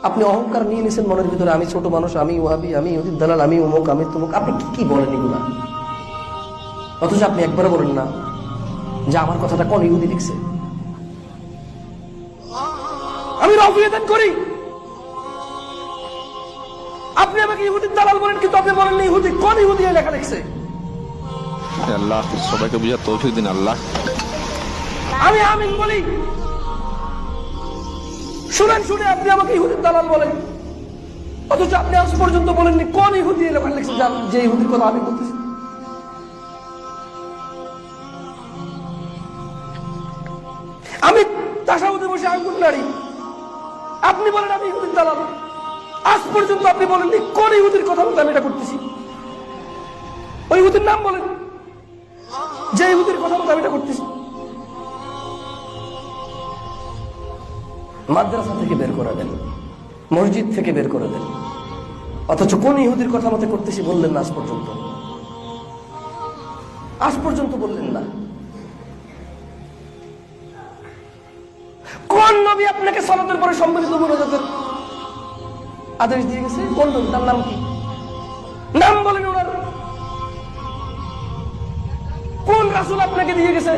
আপনি অহংকার নিয়ে নিছেন মনের ভিতরে, আমি ছোট মানুষ, আমি ওয়াহাবি, আমি ইহুদির দালাল, আমি অমুক, আমি তমুক। আপনি কি বলেন এগুলা? অথচ আপনি একবারে বলেন না যে আমার কথাটা কোন ইহুদি লিখছে। আমি রফিয়াদান করি, আপনি আমাকে ইহুদির দালাল বলেন, কিন্তু আপনি বলেন না ইহুদি কোন ইহুদি লেখা লিখছে। আল্লাহ সবাইকে বুঝার তৌফিক দিন আল্লাহ। আমি আমিন বলি, শুনেন শুনে আপনি আমাকে ইহুদির দালাল বলেন, অথচ আপনি আজ পর্যন্ত বলেননি কোন ইহুদি লেখা লিখছে যে ইহুদির কথা আমি বলতেছি। আমি তাশাহুদে বসে আঙ্গুল নাড়ি, আপনি বলেন আমি ইহুদির দালাল। আজ পর্যন্ত আপনি বলেননি কোন ইহুদির কথা বলতে আমি এটা করতেছি। ওই ইহুদির নাম বলেন যে ইহুদির কথা বলতে আমি এটা করতেছি। মাদ্রাসা থেকে বের করে দেন, মসজিদ থেকে বের করে দেন, অথচ কোন ইহুদির কথা মতে করতেছি বললেন না। আজ পর্যন্ত বললেন না। কোন নবী আপনাকে সালাতের পরে সম্মিলিত মুনাজাতের আদেশ দিয়ে গেছে? কোন নবী? তার নাম কি? নাম বলেন ওনার। কোন রাসূল আপনাকে দিয়ে গেছে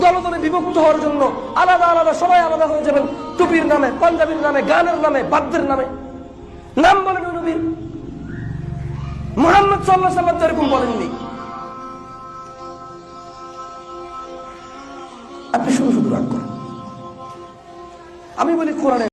দলে দলে বিভক্ত হওয়ার জন্য? আলাদা আলাদা সবাই আলাদা হয়ে যাবেন, টুপির নামে, পাঞ্জাবির নামে, গানের নামে, বাদ্যের নামে। নাম বলেন ওই নবীর। মুহাম্মদ সাল্লাল্লাহু আলাইহি ওয়াসাল্লাম এরকম বলেননি। আপনি শুধু শুধু রাগ করেন। আমি বলি কোরআনে